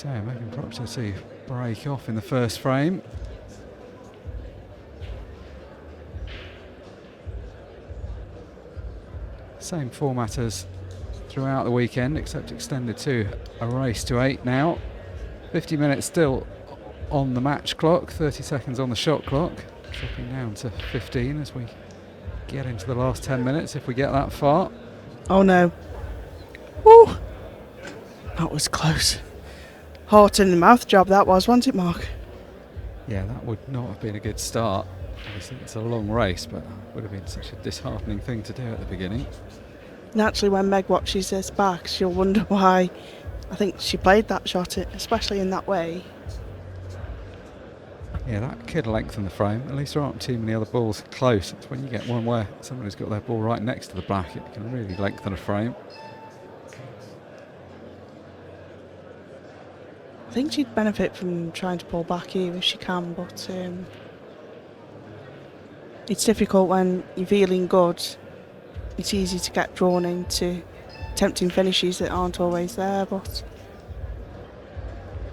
So Megan Proctor to break off in the first frame. Same format as throughout the weekend, except extended to a race to 8 now. 50 minutes still on the match clock, 30 seconds on the shot clock, dropping down to 15 as we get into the last 10 minutes, if we get that far. Oh no. Woo! That was close. Heart in the mouth job that was, wasn't it, Mark? Yeah, that would not have been a good start. Obviously it's a long race, but it would have been such a disheartening thing to do at the beginning. Naturally, when Meg watches this back, she'll wonder why I think she played that shot, especially in that way. Yeah, that could lengthen the frame. At least there aren't too many other balls close. It's when you get one where somebody's got their ball right next to the black, it can really lengthen a frame. I think she'd benefit from trying to pull back here if she can, but it's difficult when you're feeling good. It's easy to get drawn into tempting finishes that aren't always there, but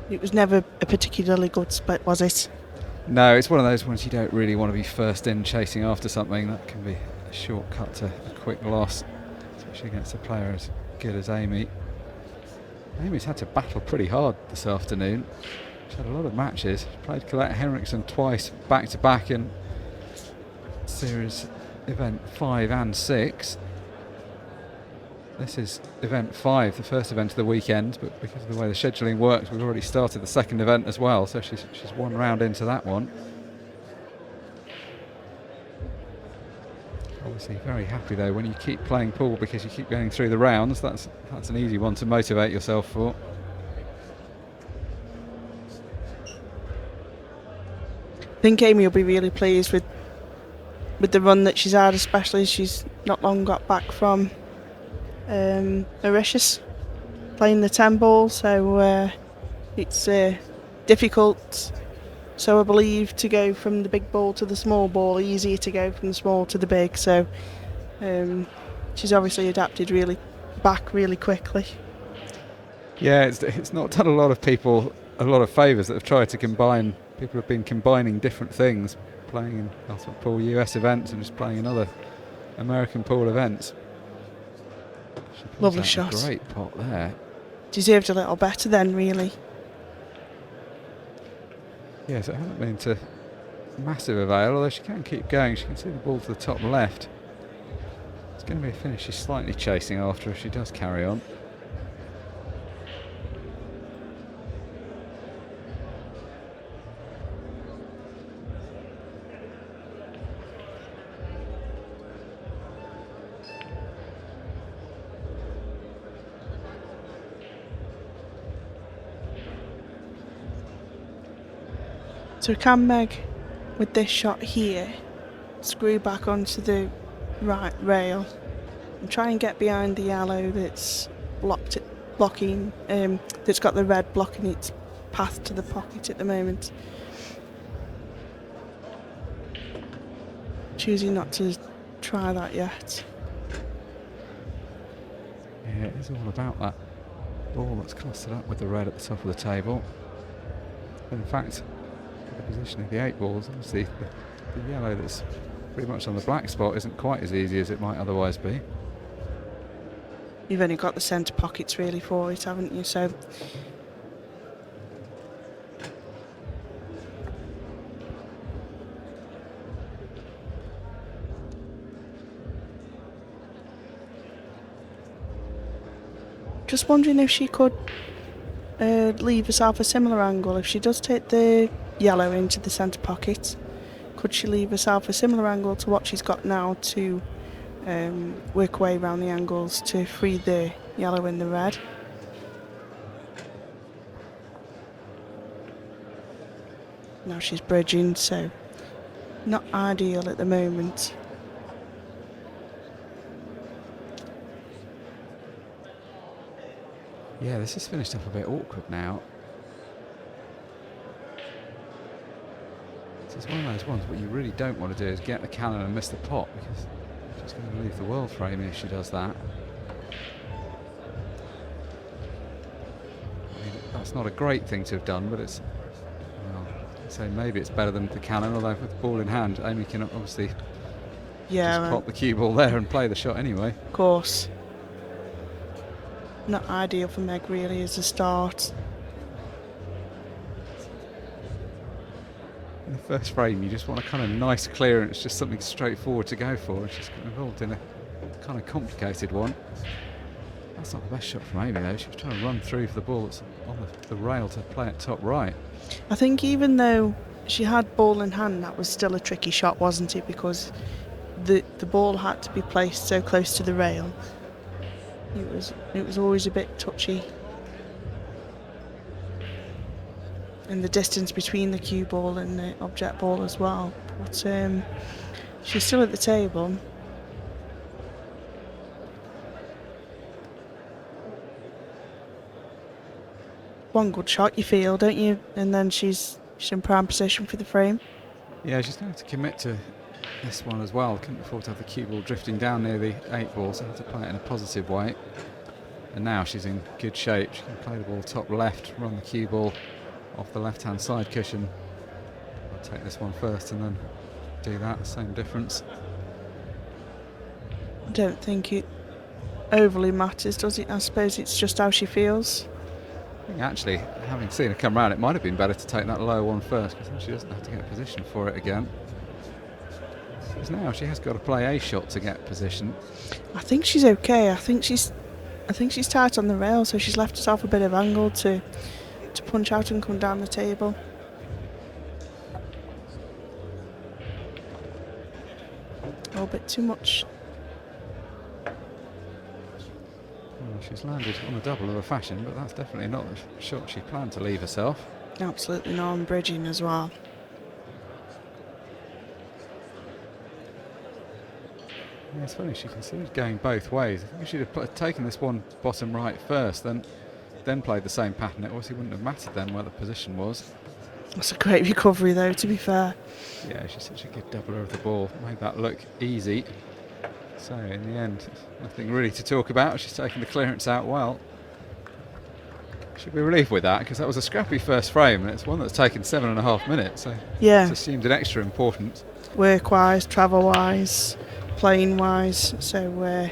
it was never a particularly good split, was it? No, it's one of those ones you don't really want to be first in chasing after something. That can be a shortcut to a quick loss, especially against a player as good as Amy. Amy's had to battle pretty hard this afternoon. She's had a lot of matches. She played Colette Henriksen twice back to back in series event 5 and 6. This is event 5, the first event of the weekend, but because of the way the scheduling works, we've already started the second event as well, so she's one round into that one. Obviously very happy though when you keep playing pool because you keep going through the rounds. That's an easy one to motivate yourself for. I think Amy will be really pleased with the run that she's had, especially as she's not long got back from Mauritius playing the 10 ball, so it's difficult, so I believe, to go from the big ball to the small ball, easier to go from the small to the big, so she's obviously adapted really quickly. Yeah, it's not done a lot of people a lot of favours that have tried to combine. People have been combining different things, playing in Ultimate Pool US events and just playing in other American pool events. Lovely shot. Great pot there. Deserved a little better then, really. Yes, it hasn't been to massive avail, although she can keep going. She can see the ball to the top left. It's going to be a finish she's slightly chasing after if she does carry on. So can Meg, with this shot here, screw back onto the right rail and try and get behind the yellow that's blocking, that's got the red blocking its path to the pocket at the moment. Choosing not to try that yet. Yeah, it is all about that ball that's clustered up with the red at the top of the table. In fact, the position of the 8 balls, obviously the yellow that's pretty much on the black spot isn't quite as easy as it might otherwise be. You've only got the centre pockets really for it, haven't you? So just wondering if she could leave herself a similar angle. If she does take the yellow into the centre pocket, could she leave herself a similar angle to what she's got now to work away around the angles to free the yellow and the red? Now she's bridging, so not ideal at the moment. Yeah, this is finished up a bit awkward now. It's one of those ones what you really don't want to do is get the cannon and miss the pot, because she's going to leave the world for Amy if she does that. I mean, That's not a great thing to have done, but it's, well, I'd say maybe it's better than the cannon, although with the ball in hand, Amy can obviously just pop the cue ball there and play the shot anyway. Of course. Not ideal for Meg really as a start. In the first frame, you just want a kind of nice clearance, just something straightforward to go for. And she's got involved in a kind of complicated one. That's not the best shot from Amy though. She was trying to run through for the ball that's on the rail to play at top right. I think even though she had ball in hand, that was still a tricky shot, wasn't it? Because the ball had to be placed so close to the rail. It was always a bit touchy. And the distance between the cue ball and the object ball as well. But she's still at the table. One good shot you feel, don't you? And then she's in prime position for the frame. Yeah, she's going to have to commit to this one as well. Couldn't afford to have the cue ball drifting down near the 8 ball, so had to play it in a positive way. And now she's in good shape. She can play the ball top left, run the cue ball off the left-hand side cushion. I'll take this one first and then do that, same difference. I don't think it overly matters, does it? I suppose it's just how she feels. I think actually, having seen her come round, it might have been better to take that lower one first, because then she doesn't have to get position for it again. Because now she has got to play a shot to get position. I think she's okay. I think she's tight on the rail, so she's left herself a bit of angle to punch out and come down the table. Oh, a bit too much. Well, she's landed on a double of a fashion, but that's definitely not the shot she planned to leave herself. Absolutely no, and bridging as well. Yeah, it's funny, she considered going both ways. I think if she'd have taken this one bottom right first, then played the same pattern, it obviously wouldn't have mattered then where the position was. That's a great recovery though, to be fair. Yeah, she's such a good doubler of the ball, made that look easy. So in the end, nothing really to talk about. She's taken the clearance out well. Should be relieved with that, because that was a scrappy first frame, and it's one that's taken 7.5 minutes, so yeah, it's assumed an extra importance. Work-wise, travel-wise, playing-wise, so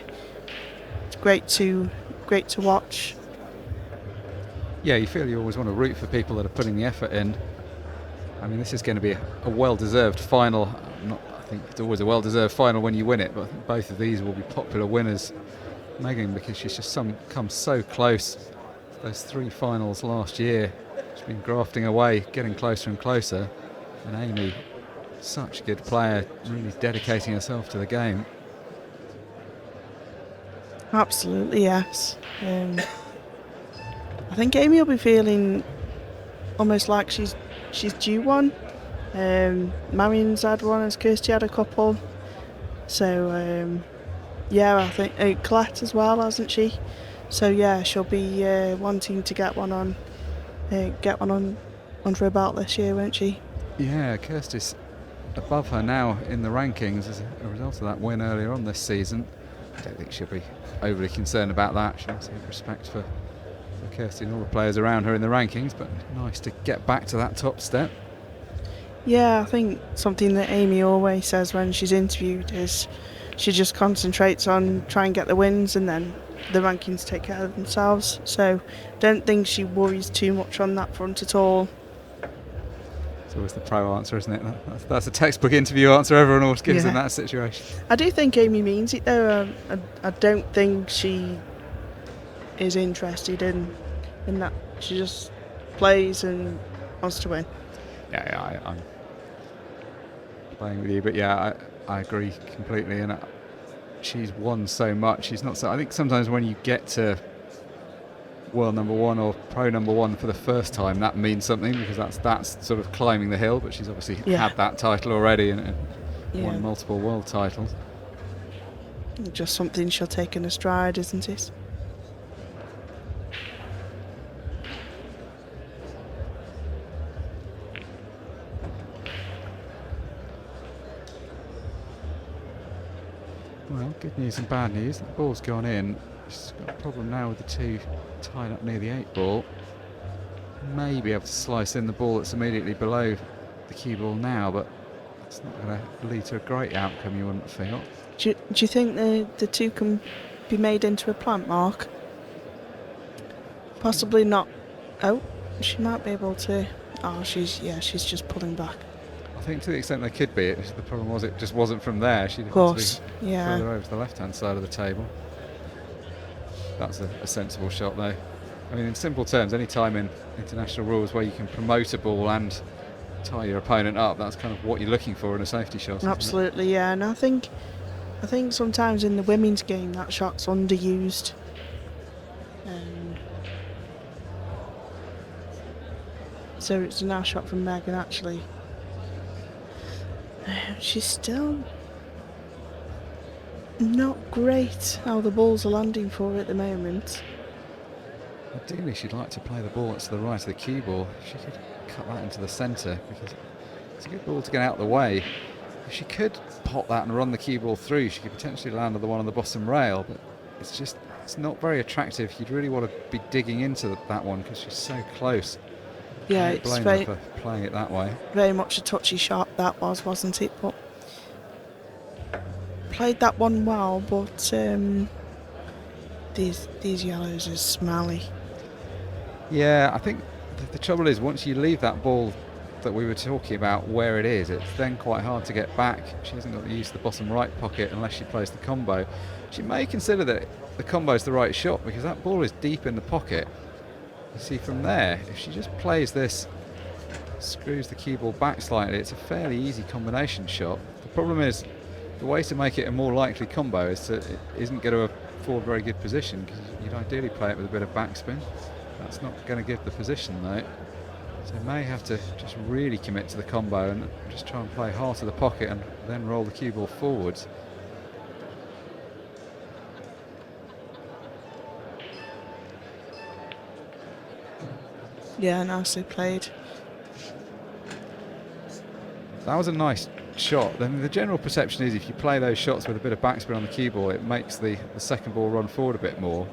it's great to watch. Yeah, you feel you always want to root for people that are putting the effort in. I mean, this is going to be a well-deserved final. I think it's always a well-deserved final when you win it, but I think both of these will be popular winners. Megan, because she's just come so close to those 3 finals last year. She's been grafting away, getting closer and closer. And Amy, such a good player, really dedicating herself to the game. Absolutely, yes. I think Amy will be feeling almost like she's due one. Marion's had one, as Kirsty had a couple. So yeah, I think Colette as well, hasn't she? So yeah, she'll be wanting to get one on under her belt this year, won't she? Yeah, Kirsty's above her now in the rankings as a result of that win earlier on this season. I don't think she'll be overly concerned about that. She'll obviously have respect for Kirsty and all the players around her in the rankings, but nice to get back to that top step. Yeah, I think something that Amy always says when she's interviewed is she just concentrates on trying to get the wins, and then the rankings take care of themselves. So don't think she worries too much on that front at all. It's always the pro answer, isn't it? That's a textbook interview answer everyone always gives in that situation. I do think Amy means it though. I don't think she is interested in that. She just plays and wants to win. Yeah, I'm playing with you, but yeah, I agree completely. And she's won so much. She's not so. I think sometimes when you get to world number 1 or pro number 1 for the first time, that means something, because that's sort of climbing the hill. But she's obviously had that title already and won multiple world titles. Just something she'll take in a stride, isn't it? Well, good news and bad news. The ball's gone in. She's got a problem now with the 2 tied up near the 8 ball. may be able to slice in the ball that's immediately below the cue ball now, but it's not going to lead to a great outcome, you wouldn't feel. Do you think the two can be made into a plant, Mark? Possibly not. Oh, she might be able to. Oh, she's just pulling back. I think to the extent they could be, the problem was it just wasn't from there. She'd Of course, yeah. further over to the left-hand side of the table. That's a sensible shot, though. I mean, in simple terms, any time in international rules where you can promote a ball and tie your opponent up, that's kind of what you're looking for in a safety shot. Absolutely, yeah. And I think sometimes in the women's game that shot's underused. So it's a nice shot from Megan, actually. She's still not great how the balls are landing for her at the moment. Ideally, she'd like to play the ball that's to the right of the cue ball. If she could cut that into the centre, because it's a good ball to get out of the way. If she could pop that and run the cue ball through, she could potentially land on the one on the bottom rail, but it's not very attractive. You'd really want to be digging into that one because she's so close. Yeah, it's blame her for playing it that way. Very much a touchy shot that wasn't it? But played that one well, but these yellows are smelly. Yeah, I think the trouble is once you leave that ball that we were talking about where it is, it's then quite hard to get back. She hasn't got the use of the bottom right pocket unless she plays the combo. She may consider that the combo is the right shot because that ball is deep in the pocket. You see from there, if she just plays this, screws the cue ball back slightly, it's a fairly easy combination shot. The problem is the way to make it a more likely combo is to it isn't going to afford very good position because you'd ideally play it with a bit of backspin. That's not going to give the position though. So may have to just really commit to the combo and just try and play heart of the pocket and then roll the cue ball forwards. Yeah, nicely played. That was a nice shot. Then the general perception is if you play those shots with a bit of backspin on the cue ball, it makes the second ball run forward a bit more.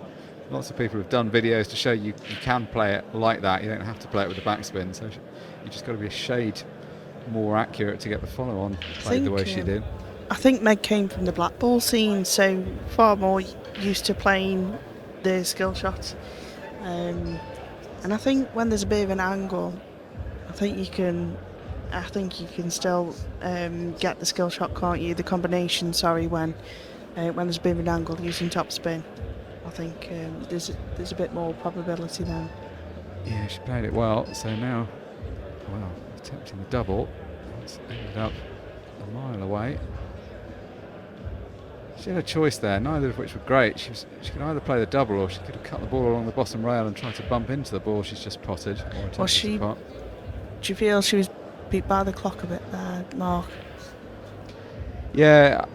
Lots of people have done videos to show you can play it like that. You don't have to play it with the backspin. So you just got to be a shade more accurate to get the follow-on played the way she did. I think Meg came from the black ball scene, so far more used to playing the skill shots. And I think when there's a bit of an angle, I think you can still get the skill shot, can't you? The combination, when there's a bit of an angle using topspin. I think there's a bit more probability then. Yeah, she played it well. So now, attempting the double, it's ended up a mile away. She had a choice there, neither of which were great. She could either play the double or she could have cut the ball along the bottom rail and tried to bump into the ball she's just potted. Do you feel she was beat by the clock a bit there, Mark? Yeah,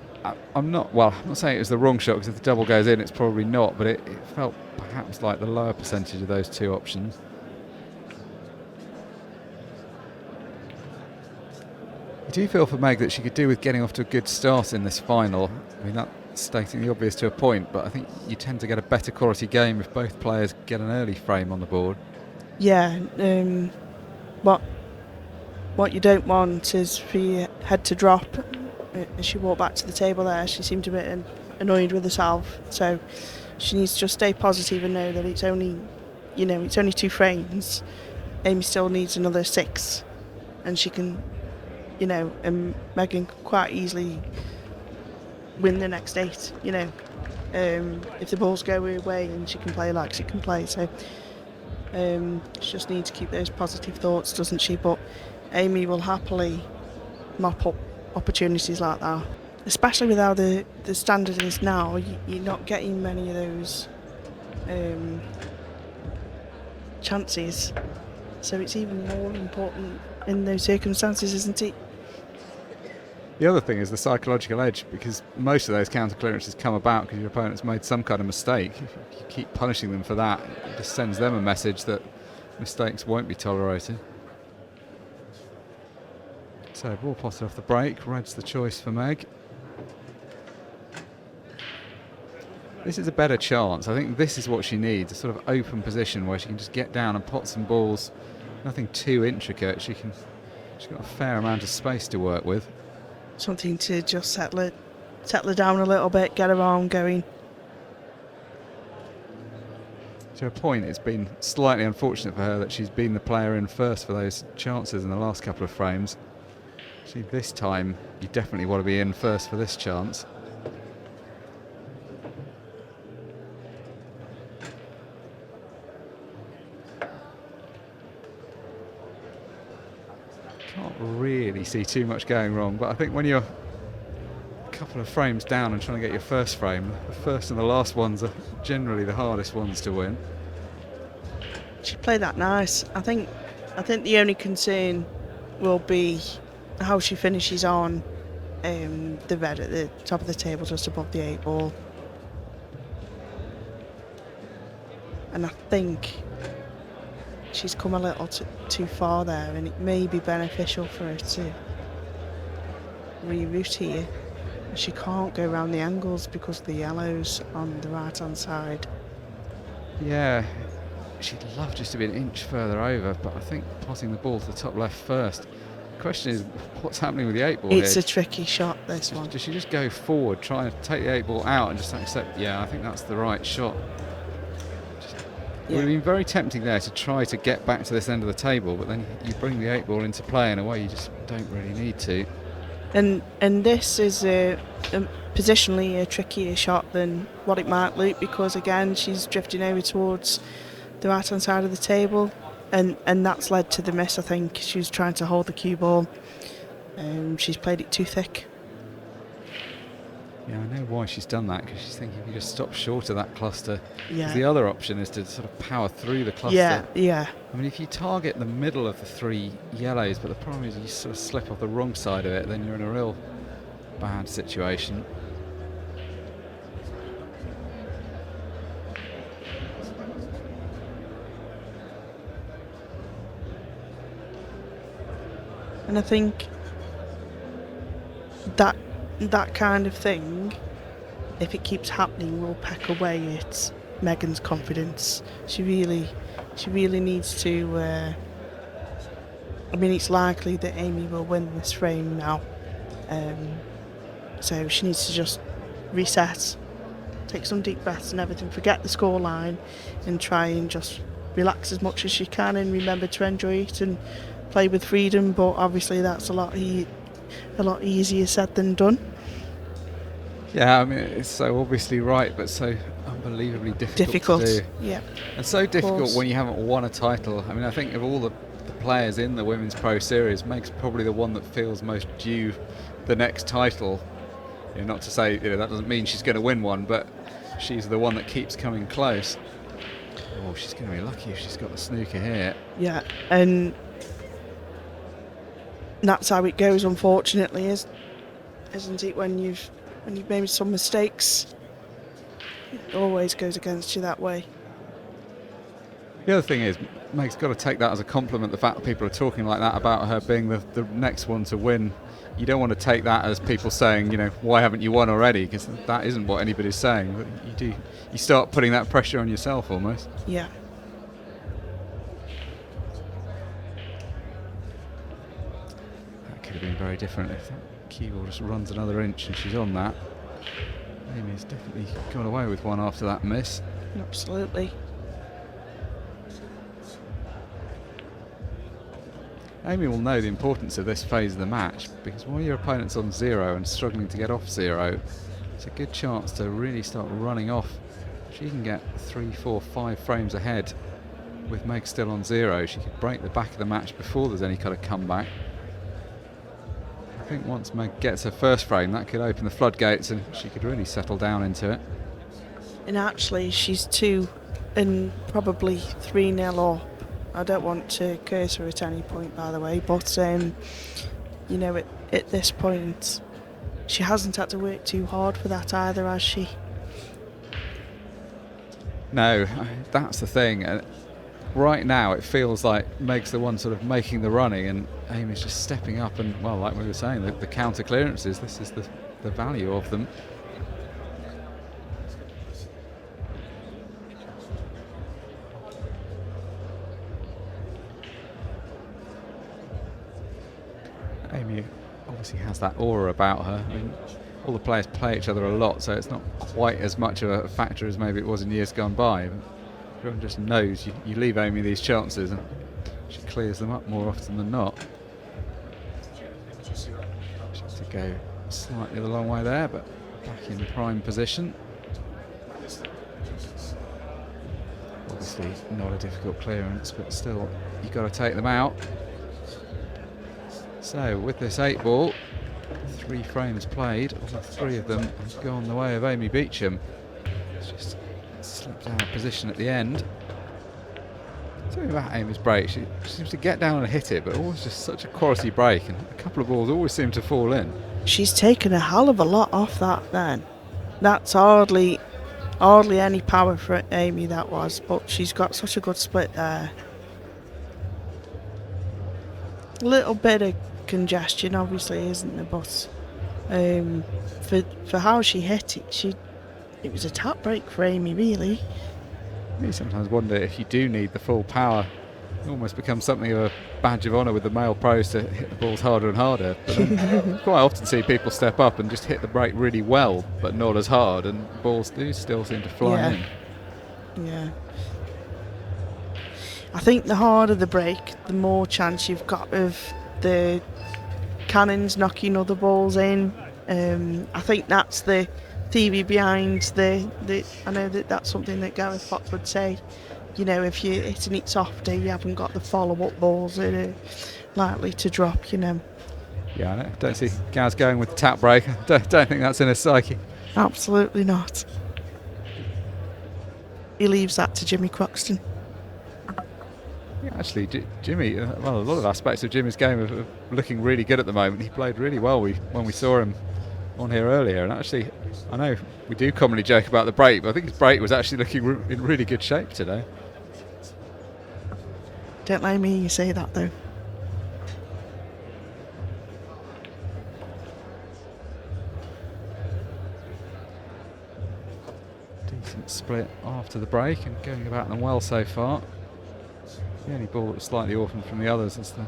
I'm not saying it was the wrong shot because if the double goes in, it's probably not, but it felt perhaps like the lower percentage of those two options. I do feel for Meg that she could do with getting off to a good start in this final. I mean, that's stating the obvious to a point, but I think you tend to get a better quality game if both players get an early frame on the board. Yeah, what you don't want is for your head to drop. As she walked back to the table there, she seemed a bit annoyed with herself, so she needs to just stay positive and know that it's only 2 frames. Amy still needs another 6, and she can, and Megan can quite easily win the next 8, if the balls go her way and she can play like she can play. So she just needs to keep those positive thoughts, doesn't she? But Amy will happily mop up opportunities like that, especially with how the standard is now. You're not getting many of those chances, so it's even more important in those circumstances, isn't it? The other thing is the psychological edge, because most of those counter clearances come about because your opponent's made some kind of mistake. If you keep punishing them for that, it just sends them a message that mistakes won't be tolerated. So ball potted off the break, red's the choice for Meg. This is a better chance. I think this is what she needs, a sort of open position where she can just get down and pot some balls. Nothing too intricate. She's got a fair amount of space to work with. Something to just settle her down a little bit, get her arm going. To a point, it's been slightly unfortunate for her that she's been the player in first for those chances in the last couple of frames. See, this time, you definitely want to be in first for this chance. Can't really see too much going wrong, but I think when you're a couple of frames down and trying to get your first frame, the first and the last ones are generally the hardest ones to win. She played that nice. I think the only concern will be how she finishes on the red at the top of the table, just above the 8 ball. And I think she's come a little too far there, and it may be beneficial for her to reroute here. She can't go around the angles because the yellow's on the right hand side. Yeah, she'd love just to be an inch further over, but I think potting the ball to the top left first. The question is, what's happening with the 8 ball It's here? a tricky shot, this one. Does she just go forward, try to take the 8 ball out and just accept, yeah, I think that's the right shot. It would have been very tempting there to try to get back to this end of the table, but then you bring the 8 ball into play in a way you just don't really need to. And this is positionally a trickier shot than what it might look, because again she's drifting over towards the right hand side of the table, and that's led to the miss. I think she was trying to hold the cue ball. She's played it too thick. Yeah, I know why she's done that, because she's thinking if you just stop short of that cluster. Yeah. The other option is to sort of power through the cluster. Yeah. I mean, if you target the middle of the 3 yellows, but the problem is you sort of slip off the wrong side of it, then you're in a real bad situation. And I think that kind of thing, if it keeps happening, will peck away at Megan's confidence. She really needs to. I mean, it's likely that Amy will win this frame now, so she needs to just reset, take some deep breaths and everything, forget the scoreline, and try and just relax as much as she can, and remember to enjoy it and play with freedom. But obviously, that's a lot easier said than done. Yeah, I mean, it's so obviously right, but so unbelievably difficult to do. Yeah. And so difficult when you haven't won a title. I mean, I think of all the players in the Women's Pro Series, Meg's probably the one that feels most due the next title. You know, not to say that doesn't mean she's going to win one, but she's the one that keeps coming close. Oh, she's going to be lucky if she's got the snooker here. Yeah, and that's how it goes, unfortunately, isn't it? When you've made some mistakes, it always goes against you that way. The other thing is, Meg's got to take that as a compliment, the fact that people are talking like that about her being the next one to win. You don't want to take that as people saying, why haven't you won already? Because that isn't what anybody's saying. But you start putting that pressure on yourself almost. Yeah. That could have been very different if that cue ball just runs another inch and she's on that. Amy's definitely got away with one after that miss. Absolutely. Amy will know the importance of this phase of the match, because while your opponent's on 0 and struggling to get off 0, it's a good chance to really start running off. She can get 3, 4, 5 frames ahead with Meg still on 0. She could break the back of the match before there's any kind of comeback. I think once Meg gets her first frame, that could open the floodgates and she could really settle down into it. And actually, she's 2 and probably 3-0 up. I don't want to curse her at any point, by the way, but at this point, she hasn't had to work too hard for that either, has she? No, that's the thing. Right now, it feels like Meg's the one sort of making the running, and Amy's just stepping up. And well, like we were saying, the counter clearances. This is the value of them. Amy obviously has that aura about her. I mean, all the players play each other a lot, so it's not quite as much of a factor as maybe it was in years gone by. But everyone just knows you leave Amy these chances and she clears them up more often than not. She has to go slightly the long way there, but back in prime position. Obviously not a difficult clearance, but still you've got to take them out. So with this 8 ball, 3 frames played, all 3 of them have gone the way of Amy Beauchamp. Just slipped out of position at the end. Something about Amy's break, she seems to get down and hit it, but always just such a quality break, and a couple of balls always seem to fall in. She's taken a hell of a lot off that then. That's hardly any power for Amy, that was, but she's got such a good split there. A little bit of congestion obviously, isn't there, but for how she hit it, it was a tap break for Amy, really. You sometimes wonder if you do need the full power. It almost becomes something of a badge of honour with the male pros to hit the balls harder and harder. But then quite often see people step up and just hit the break really well, but not as hard, and balls do still seem to fly in. Yeah. I think the harder the break, the more chance you've got of the cannons knocking other balls in. I think that's the theory behind the I know that's something that 𝗪𝗏𝗃 would say. You know, if you're hitting it softer, you haven't got the follow-up balls that are likely to drop, you know. Yeah, I don't see Gaz going with the tap break. I don't think that's in his psyche. Absolutely not. He leaves that to Jimmy Croxton. Yeah, actually, Jimmy, well, a lot of aspects of Jimmy's game are looking really good at the moment. He played really well when we saw him on here earlier, and actually, I know we do commonly joke about the break, but I think his break was actually looking in really good shape today. Don't let me hear you say that, though. Decent split after the break and going about them well so far. The only ball that was slightly orphaned from the others is the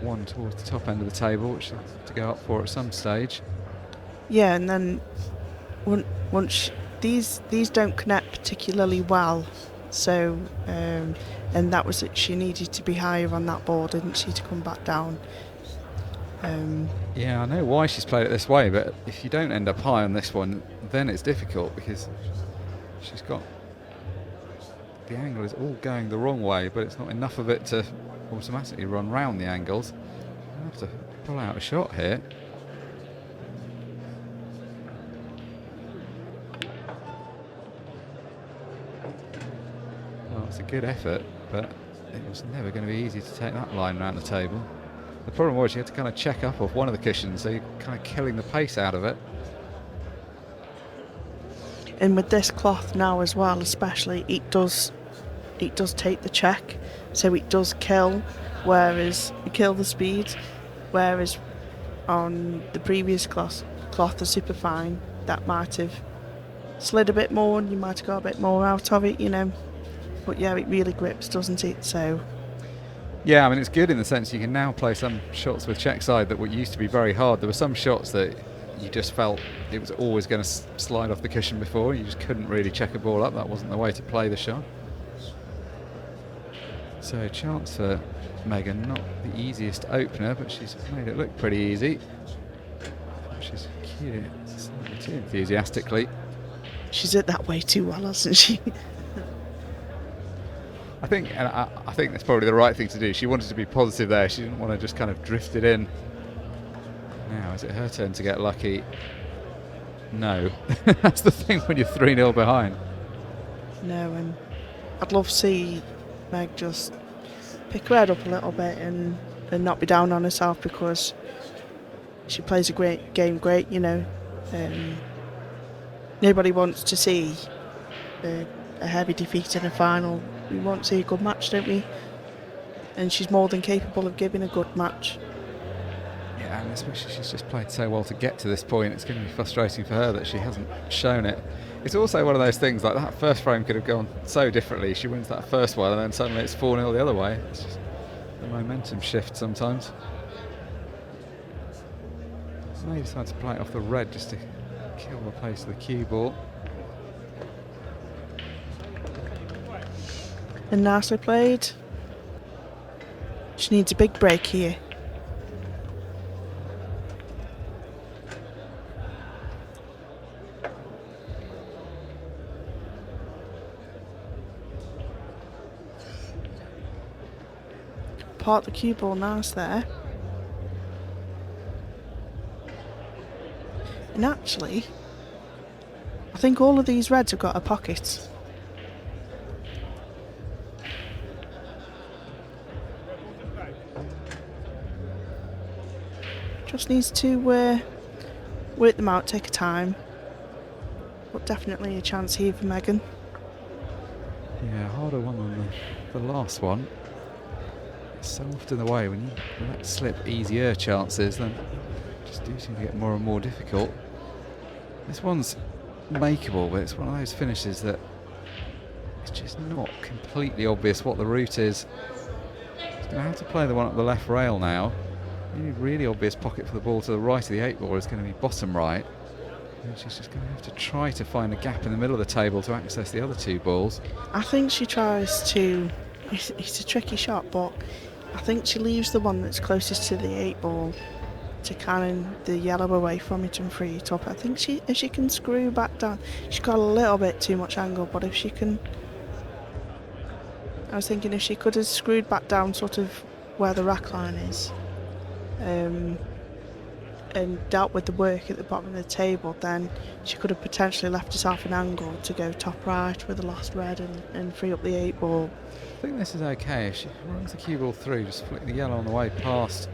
one towards the top end of the table, which she'll have to go up for at some stage. Yeah, and then once these don't connect particularly well, so and that was it. She needed to be higher on that ball, didn't she, to come back down? Yeah, I know why she's played it this way, but if you don't end up high on this one, then it's difficult because she's got the angle is all going the wrong way, but it's not enough of it to automatically run round the angles. I have to pull out a shot here. Well, it's a good effort, but it was never going to be easy to take that line around the table. The problem was you had to kind of check up off one of the cushions, so you're kind of killing the pace out of it. And with this cloth now as well, especially, it does take the check, so it does kill the speed, whereas on the previous cloth, the Superfine, that might have slid a bit more and you might have got a bit more out of it, you know. But yeah, it really grips, doesn't it? So yeah, I mean, it's good in the sense you can now play some shots with check side that used to be very hard. There were some shots that you just felt it was always going to slide off the cushion before. You just couldn't really check a ball up. That wasn't the way to play the shot. So chance for Megan, not the easiest opener, but she's made it look pretty easy. She's cued it slightly too enthusiastically. She's hit that way too well, hasn't she? I think that's probably the right thing to do. She wanted to be positive there. She didn't want to just kind of drift it in. Now, is it her turn to get lucky? No. That's the thing when you're 3-0 behind. No, and I'd love to see Meg just pick her head up a little bit and not be down on herself, because she plays a great game, you know. Nobody wants to see a heavy defeat in a final. We want to see a good match, don't we? And she's more than capable of giving a good match. Yeah, and especially she's just played so well to get to this point. It's going to be frustrating for her that she hasn't shown it. It's also one of those things, like that first frame could have gone so differently. She wins that first one and then suddenly it's 4-0 the other way. It's just the momentum shift sometimes. may decide to play it off the red just to kill the pace of the cue ball. And nicely played. She needs a big break here. Part the cue ball nice there. And actually, I think all of these reds have got a pocket. Just needs to work them out, take a time. But definitely a chance here for Megan. Yeah, harder one than the last one. It's so often the way when you let slip easier chances, then just do seem to get more and more difficult. This one's makeable, but it's one of those finishes that it's just not completely obvious what the route is. She's going to have to play the one up the left rail now. The only really obvious pocket for the ball to the right of the 8 ball is going to be bottom right. And she's just going to have to try to find a gap in the middle of the table to access the other 2 balls. I think she tries to... It's a tricky shot, but I think she leaves the one that's closest to the 8 ball to cannon the yellow away from it and free it up. I think if she can screw back down, she's got a little bit too much angle, but if she can... I was thinking if she could have screwed back down sort of where the rack line is, and dealt with the work at the bottom of the table, then she could have potentially left herself an angle to go top right with the last red and free up the 8 ball. I think this is okay. If she runs the cue ball through, just flick the yellow on the way past.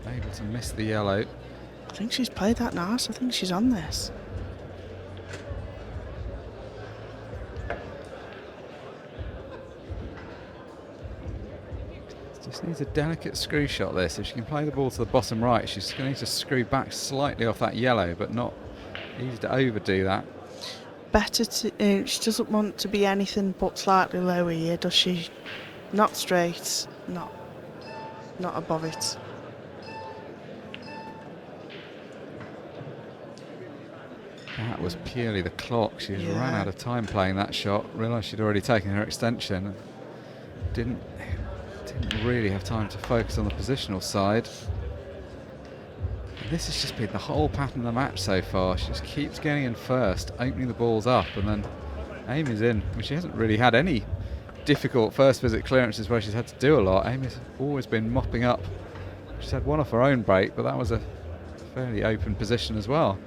Able to miss the yellow. I think she's played that nice. I think she's on this. Just needs a delicate screw shot this. If she can play the ball to the bottom right, she's going to need to screw back slightly off that yellow, but not easy to overdo that. Better to... she doesn't want to be anything but slightly lower here, does she? Not straight, not above it. That was purely the clock. She ran out of time playing that shot, realised she'd already taken her extension. Didn't really have time to focus on the positional side. And this has just been the whole pattern of the match so far. She just keeps getting in first, opening the balls up, and then Amy's in. I mean, she hasn't really had any difficult first visit clearances where she's had to do a lot. Amy's always been mopping up. She's had one off her own break, but that was a fairly open position as well.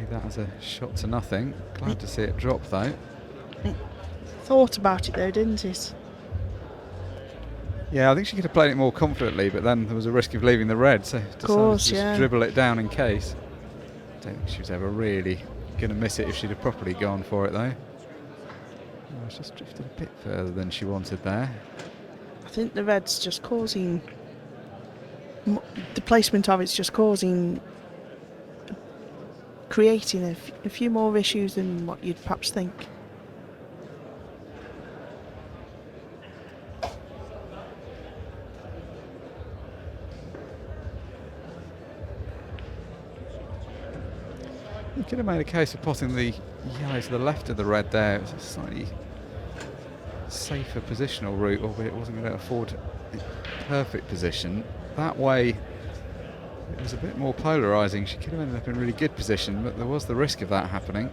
That as a shot to nothing. Glad to see it drop though. Thought about it though, didn't it? Yeah, I think she could have played it more confidently, but then there was a risk of leaving the red, so decided to just dribble it down in case. I don't think she was ever really going to miss it if she'd have properly gone for it though. Oh, it's just drifted a bit further than she wanted there. I think the red's just causing... the placement of it's just causing... creating a few more issues than what you'd perhaps think. You could have made a case of potting the yellow to the left of the red there. It was a slightly safer positional route, albeit it wasn't going to afford a perfect position. That way it was a bit more polarising. She could have ended up in a really good position, but there was the risk of that happening.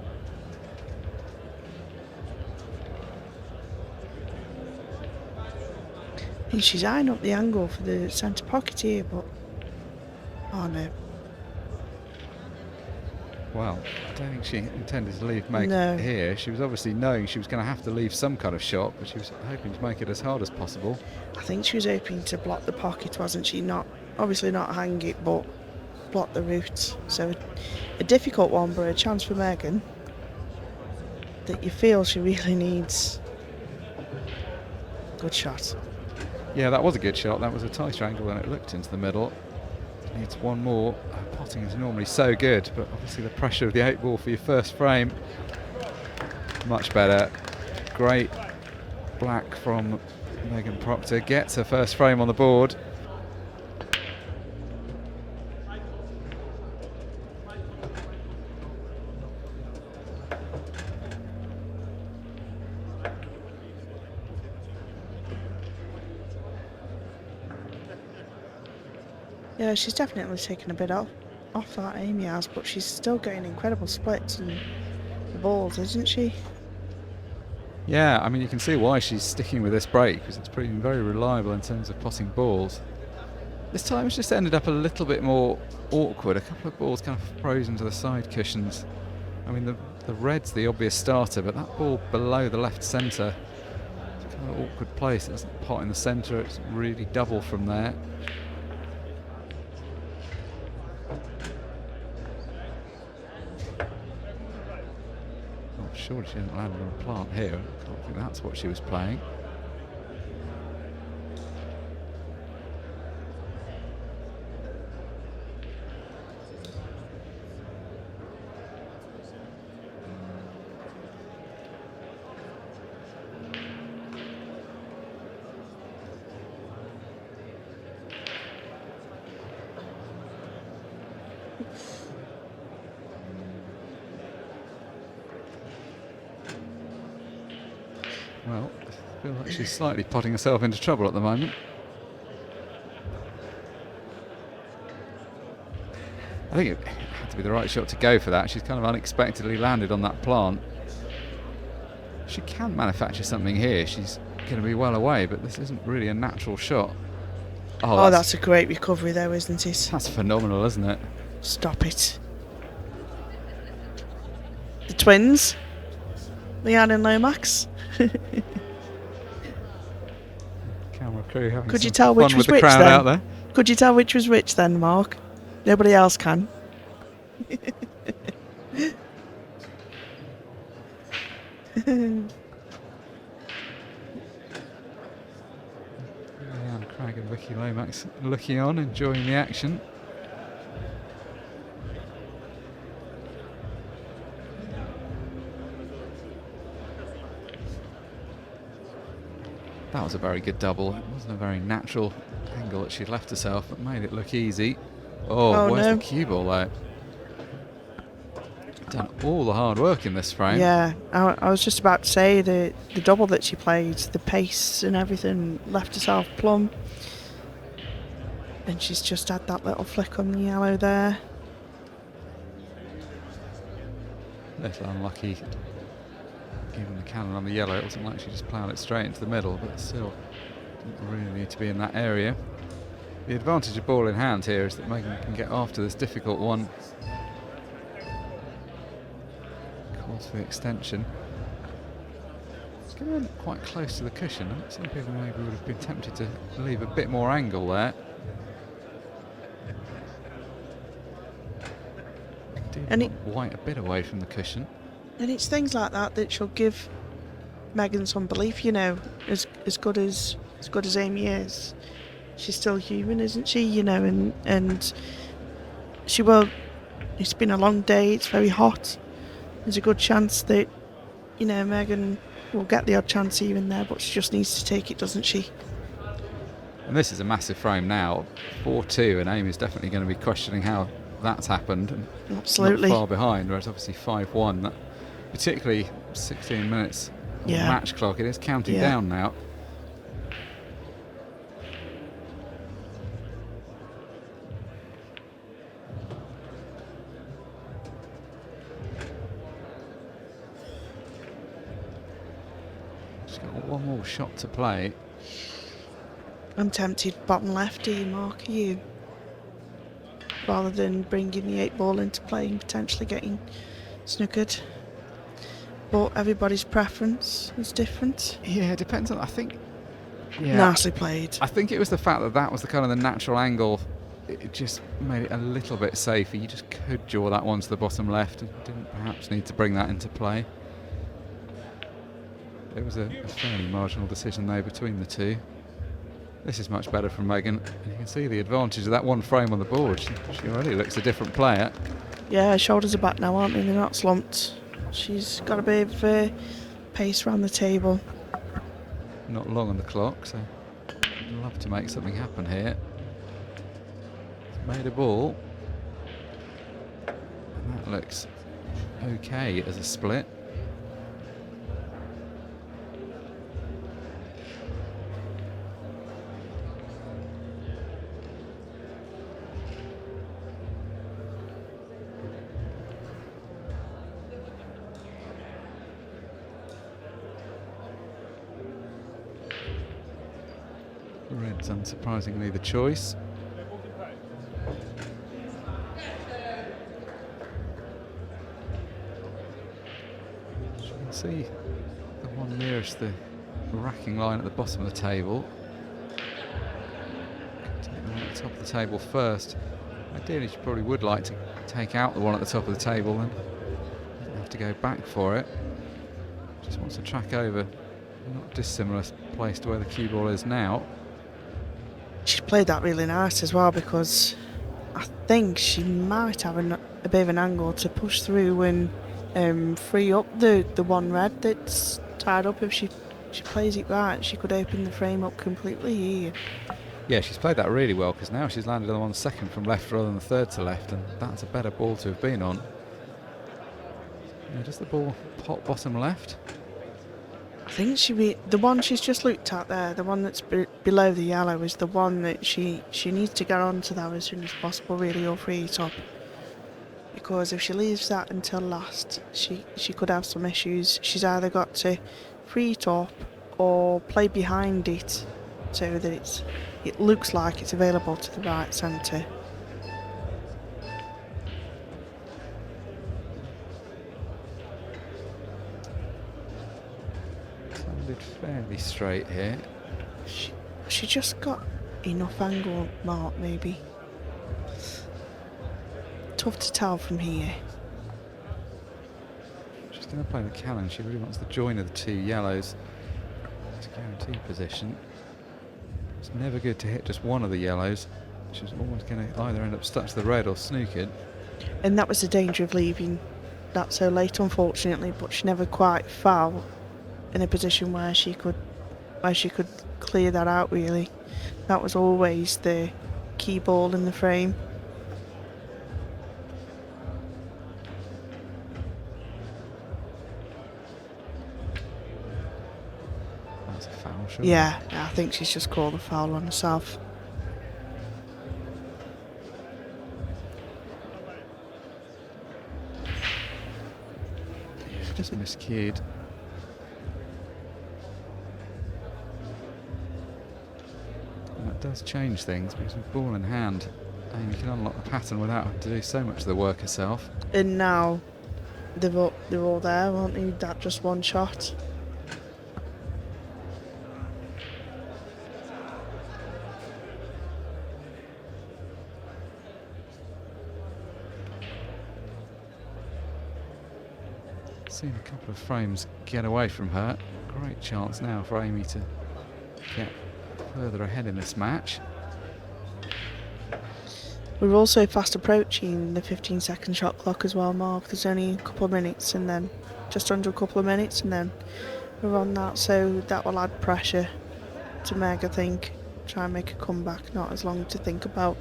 I think she's eyeing up the angle for the centre pocket here, but... oh no. Well, I don't think she intended to leave Meg here. She was obviously knowing she was going to have to leave some kind of shot, but she was hoping to make it as hard as possible. I think she was hoping to block the pocket, wasn't she? Obviously not hang it, but block the route. So a difficult one, but a chance for Megan that you feel she really needs. Good shot. Yeah, that was a good shot. That was a tighter angle than it looked into the middle. Needs one more. Potting is normally so good, but obviously the pressure of the 8 ball for your first frame, much better. Great black from Megan Proctor. Gets her first frame on the board. Yeah, she's definitely taken a bit off that Amy has, but she's still getting incredible splits and the balls, isn't she? Yeah, I mean, you can see why she's sticking with this break, because it's proving very reliable in terms of potting balls. This time it's just ended up a little bit more awkward. A couple of balls kind of frozen to the side cushions. I mean, the red's the obvious starter, but that ball below the left centre, it's kind of an awkward place. It doesn't pot in the centre, it's really double from there. Sure, she didn't land on a plant here. I don't think that's what she was playing. Well, I feel like she's slightly potting herself into trouble at the moment. I think it had to be the right shot to go for that. She's kind of unexpectedly landed on that plant. She can manufacture something here. She's going to be well away, but this isn't really a natural shot. Oh, that's a great recovery though, isn't it? That's phenomenal, isn't it? Stop it. The twins, Leanne and Lomax. Camera crew having Could you some tell fun which with was the which crowd then? out there. Could you tell which was which then, Mark? Nobody else can. Leanne Craig and Vicky Lomax looking on, enjoying the action. That was a very good double. It wasn't a very natural angle that she'd left herself, but made it look easy. Oh, where's the cue ball though? Done all the hard work in this frame. Yeah, I was just about to say the double that she played, the pace and everything, left herself plumb. And she's just had that little flick on the yellow there. Little unlucky. Even the cannon on the yellow, it wasn't like she just ploughed it straight into the middle, but still didn't really need to be in that area. The advantage of ball in hand here is that Megan can get after this difficult one. Calls for the extension. It's getting quite close to the cushion. Some people maybe would have been tempted to leave a bit more angle there. And it white a bit away from the cushion. And it's things like that that she'll give Megan some belief, you know, as good as Amy is. She's still human, isn't she? You know, and she will. It's been a long day. It's very hot. There's a good chance that, you know, Megan will get the odd chance here and there, but she just needs to take it, doesn't she? And this is a massive frame now, 4-2, and Amy's definitely going to be questioning how that's happened. And absolutely. Not far behind, whereas obviously 5-1. That, particularly 16 minutes on the match clock. It is counting down now. Just got one more shot to play. I'm tempted bottom left, Mark, are you? Rather than bringing the 8 ball into play and potentially getting snookered. But everybody's preference is different. Yeah, it depends on, I think. Yeah, nicely played. I think it was the fact that that was the kind of the natural angle it just made it a little bit safer. You just could draw that one to the bottom left and didn't perhaps need to bring that into play. It was a fairly marginal decision though between the two. This is much better from Megan, and you can see the advantage of that one frame on the board. She already looks a different player. Yeah, her shoulders are back now, aren't they? They're not slumped. She's got a bit of pace around the table. Not long on the clock, so I'd love to make something happen here. Made a ball. And that looks okay as a split. Red's unsurprisingly the choice. You can see the one nearest the racking line at the bottom of the table. Take the one at the top of the table first. Ideally, she probably would like to take out the one at the top of the table and have to go back for it. Just wants to track over, not dissimilar place to where the cue ball is now. She played that really nice as well, because I think she might have a bit of an angle to push through and free up the one red that's tied up. If she plays it right, she could open the frame up completely here. Yeah, she's played that really well, because now she's landed on one second from left rather than the third to left, and that's a better ball to have been on. Yeah, does the ball pop bottom left? I think the one she's just looked at there, the one that's below the yellow, is the one that she needs to get onto that as soon as possible, really, or free it up. Because if she leaves that until last, she could have some issues. She's either got to free it up or play behind it so that it looks like it's available to the right centre. Fairly straight here. She just got enough angle, Mark, maybe. Tough to tell from here. She's going to play the cannon. She really wants the join of the two yellows to guarantee position. It's never good to hit just one of the yellows. She's always going to either end up stuck to the red or snookered. And that was the danger of leaving that so late, unfortunately, but she never quite fell in a position where she could clear that out, really. That was always the key ball in the frame. That's a foul, sure. Yeah, I think she's just called a foul on herself. Yeah, just miscued. Does change things, because with ball in hand, and you can unlock the pattern without having to do so much of the work herself. And now they're all there, aren't they? That just one shot. Seen a couple of frames get away from her. Great chance now for Amy to get further ahead in this match. We're also fast approaching the 15-second shot clock as well, Mark. There's only a couple of minutes, and then just under a couple of minutes, and then we're on that. So that will add pressure to Meg, I think. Try and make a comeback, not as long to think about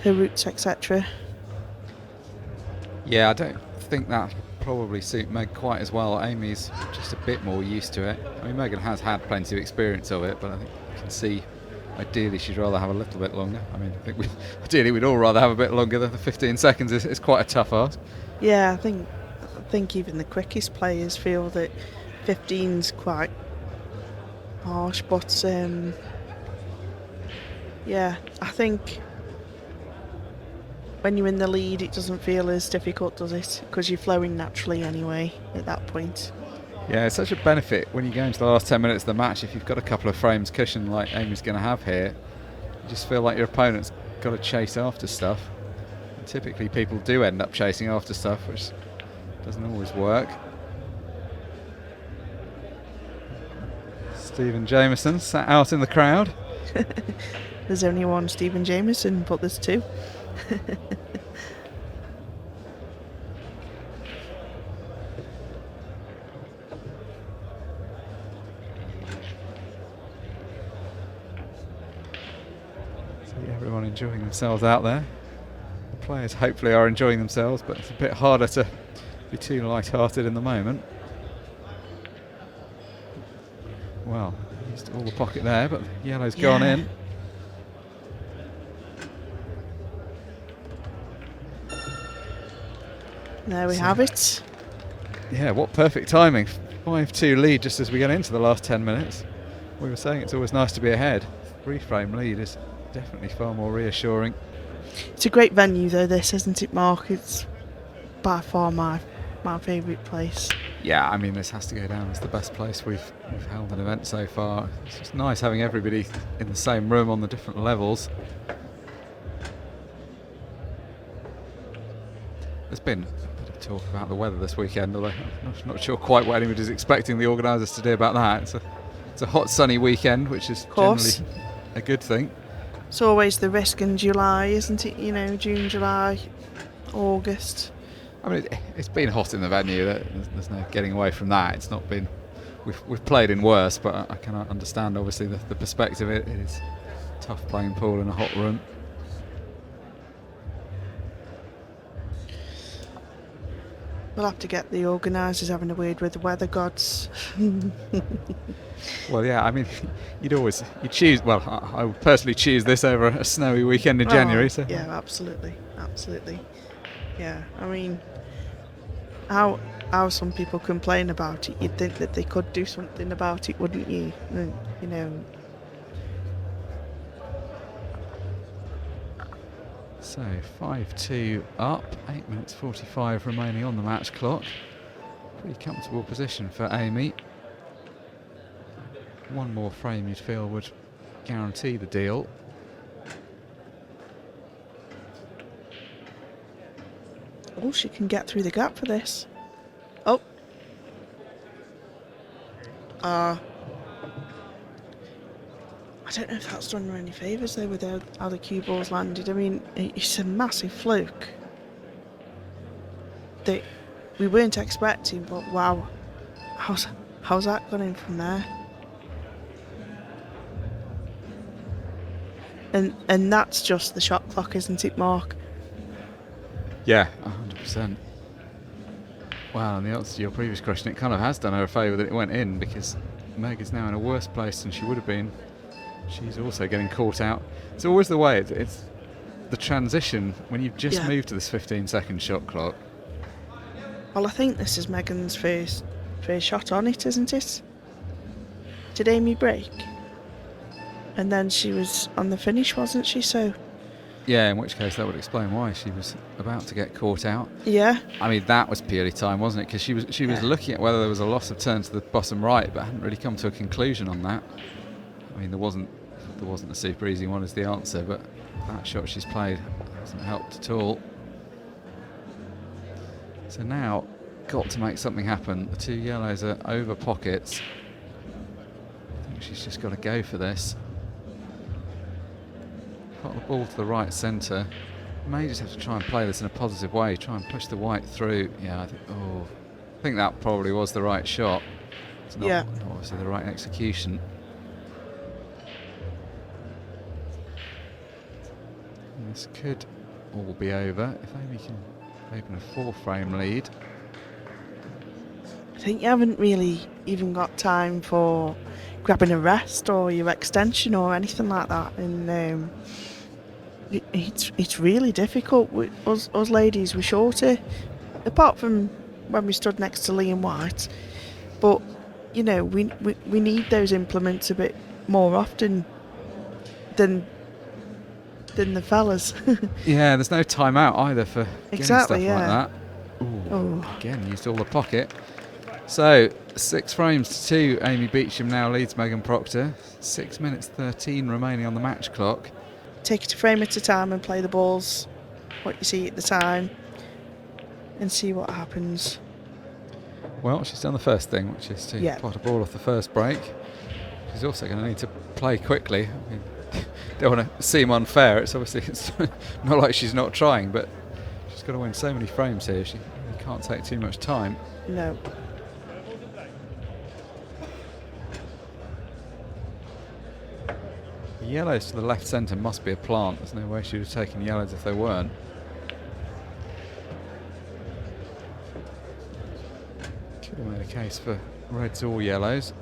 her routes, etc. Yeah, I don't think that probably suit Meg quite as well. Amy's just a bit more used to it. I mean, Megan has had plenty of experience of it, but I think you can see ideally she'd rather have a little bit longer. I mean, I think ideally we'd all rather have a bit longer. Than the 15 seconds is quite a tough ask. Yeah, I think even the quickest players feel that 15's quite harsh, but yeah, I think when you're in the lead it doesn't feel as difficult, does it? Because you're flowing naturally anyway at that point. Yeah, it's such a benefit when you go into the last 10 minutes of the match. If you've got a couple of frames cushion like Amy's going to have here, you just feel like your opponent's got to chase after stuff. And typically people do end up chasing after stuff, which doesn't always work. Stephen Jameson sat out in the crowd. There's only one Stephen Jameson, but there's two. Everyone enjoying themselves out there. The players hopefully are enjoying themselves, but it's a bit harder to be too light-hearted in the moment. Well, used all the pocket there, but the yellow's gone in. There we have it. Yeah, what perfect timing. 5-2 lead just as we get into the last 10 minutes. We were saying it's always nice to be ahead. 3-frame lead is definitely far more reassuring. It's a great venue though, this, isn't it, Mark? It's by far my favourite place. Yeah, I mean, this has to go down as the best place we've held an event so far. It's just nice having everybody in the same room on the different levels. There's been a bit of talk about the weather this weekend, although I'm not sure quite what anybody's expecting the organisers to do about that. It's a hot, sunny weekend, which is generally a good thing. It's always the risk in July, isn't it? You know, June, July, August. I mean, it's been hot in the venue. There's no getting away from that. It's not been. We've played in worse, but I can understand obviously the perspective. It is tough playing pool in a hot room. We'll have to get the organisers having a word with the weather gods. Well, yeah, I mean, you'd choose. Well, I would personally choose this over a snowy weekend in January. So. Yeah, absolutely. Yeah, I mean, how some people complain about it, you'd think that they could do something about it, wouldn't you? You know. So 5-2 up, 8 minutes 45 remaining on the match clock. Pretty comfortable position for Amy. One more frame you'd feel would guarantee the deal. Oh, she can get through the gap for this. Oh. I don't know if that's done her any favours though with how the cue balls landed. I mean, it's a massive fluke that we weren't expecting, but wow, how's that gone in from there? And that's just the shot clock, isn't it, Mark? Yeah, 100%. Well, and the answer to your previous question, it kind of has done her a favour that it went in, because Meg is now in a worse place than she would have been. She's also getting caught out. It's always the way. It's the transition when you've just moved to this 15-second shot clock. Well, I think this is Megan's first shot on it, isn't it? Did Amy break? And then she was on the finish, wasn't she? So. Yeah, in which case that would explain why she was about to get caught out. Yeah. I mean, that was purely time, wasn't it? Because she was looking at whether there was a loss of turn to the bottom right, but hadn't really come to a conclusion on that. I mean, there wasn't a super easy one is the answer, but that shot she's played hasn't helped at all. So now, got to make something happen. The two yellows are over pockets. I think she's just got to go for this. Got the ball to the right centre. May just have to try and play this in a positive way. Try and push the white through. Yeah, I think that probably was the right shot. It's not obviously the right execution. And this could all be over if Amy can open a 4-frame lead. I think you haven't really even got time for grabbing a rest or your extension or anything like that, and it's really difficult. Us ladies were shorter, apart from when we stood next to Lee and White, but you know, we need those implements a bit more often than the fellas. Yeah, there's no timeout either for getting stuff like that. Ooh, again, used all the pocket. So 6 frames to 2. Amy Beauchamp now leads Megan Proctor. 6 minutes 13 remaining on the match clock. take it a frame at a time and play the balls what you see at the time and see what happens. Well, she's done the first thing, which is to pot a ball off the first break. She's also going to need to play quickly. I mean, don't want to seem unfair. It's obviously not like she's not trying, but she's got to win so many frames here. She really can't take too much time. No. The yellows to the left centre must be a plant. There's no way she would have taken yellows if they weren't. Could have made a case for reds or yellows.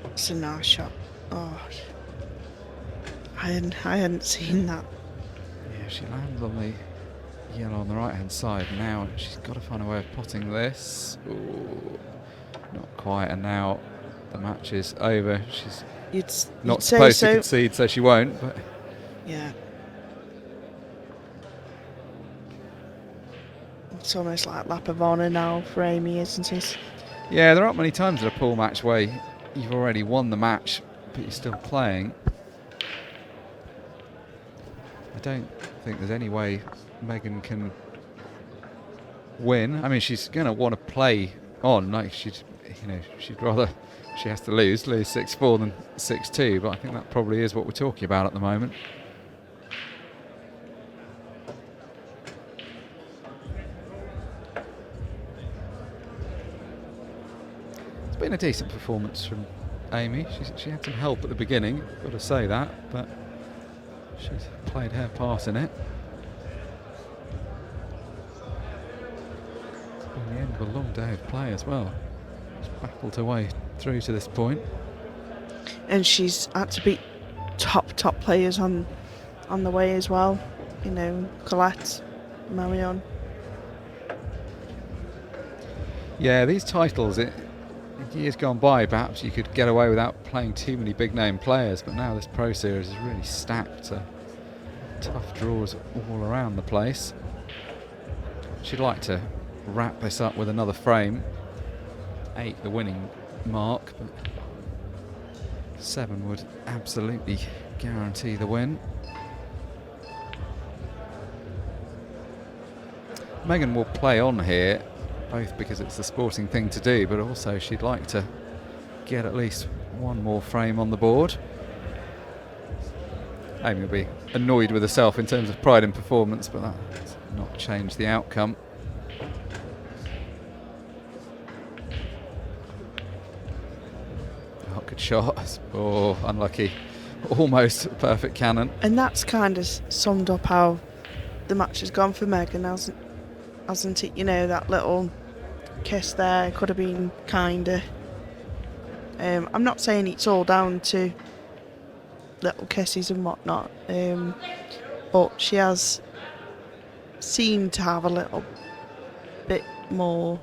It's a nice shot. Oh, I hadn't seen that. Yeah, she lands on the yellow on the right hand side. Now she's got to find a way of potting this. Ooh, not quite, and now the match is over. She's not supposed to concede, so she won't, but yeah. It's almost like lap of honour now for Amy, isn't it? Yeah, there aren't many times in a pool match where you've already won the match, but you're still playing. I don't think there's any way Megan can win. I mean, she's going to want to play on. Like she'd rather she has to lose 6-4 than 6-2. But I think that probably is what we're talking about at the moment. It's been a decent performance from Amy. She had some help at the beginning, got to say that, but she's played her part in it. It's been the end of a long day of play as well. She's battled her way through to this point. And she's had to beat top players on the way as well. You know, Colette, Marion. Yeah, these titles, years gone by, perhaps you could get away without playing too many big name players, but now this Pro Series is really stacked. Tough draws all around the place. She'd like to wrap this up with another frame. 8 the winning mark, but 7 would absolutely guarantee the win. Megan will play on here, both because it's the sporting thing to do, but also she'd like to get at least one more frame on the board. Amy will be annoyed with herself in terms of pride in performance, but that's not changed the outcome. Oh, good shot. Oh, unlucky. Almost a perfect cannon. And that's kind of summed up how the match has gone for Megan, hasn't it? You know, that little kiss there could have been kinder. I'm not saying it's all down to little kisses and whatnot, but she has seemed to have a little bit more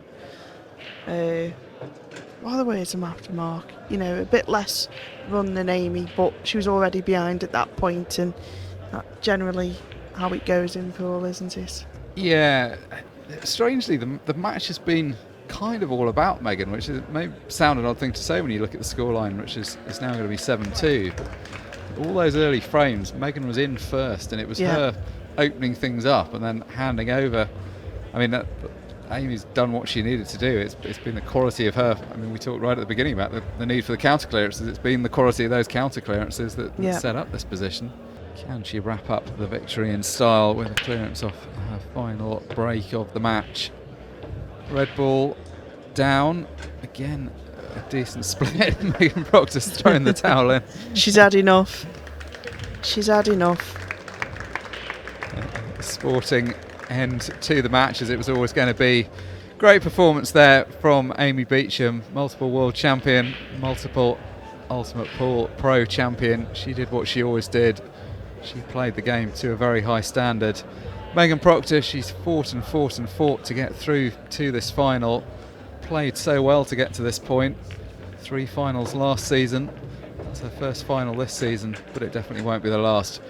what are the words I'm after, Mark? You know, a bit less run than Amy, but she was already behind at that point, and that's generally how it goes in pool, isn't it? Yeah, strangely the match has been kind of all about Megan, which may sound an odd thing to say when you look at the scoreline, which is now going to be 7-2. All those early frames, Megan was in first, and it was her opening things up and then handing over. I mean, Amy's done what she needed to do. It's been the quality of her. I mean, we talked right at the beginning about the need for the counter clearances. It's been the quality of those counter clearances that set up this position. Can she wrap up the victory in style with a clearance off her final break of the match? Red ball down again. A decent split. Megan Proctor's throwing the towel in. She's had enough. She's had enough. Sporting end to the match, as it was always going to be. Great performance there from Amy Beauchamp, multiple world champion, multiple Ultimate Pool Pro champion. She did what she always did. She played the game to a very high standard. Megan Proctor, she's fought and fought and fought to get through to this final. Played so well to get to this point. 3 finals last season. It's her first final this season, but it definitely won't be the last.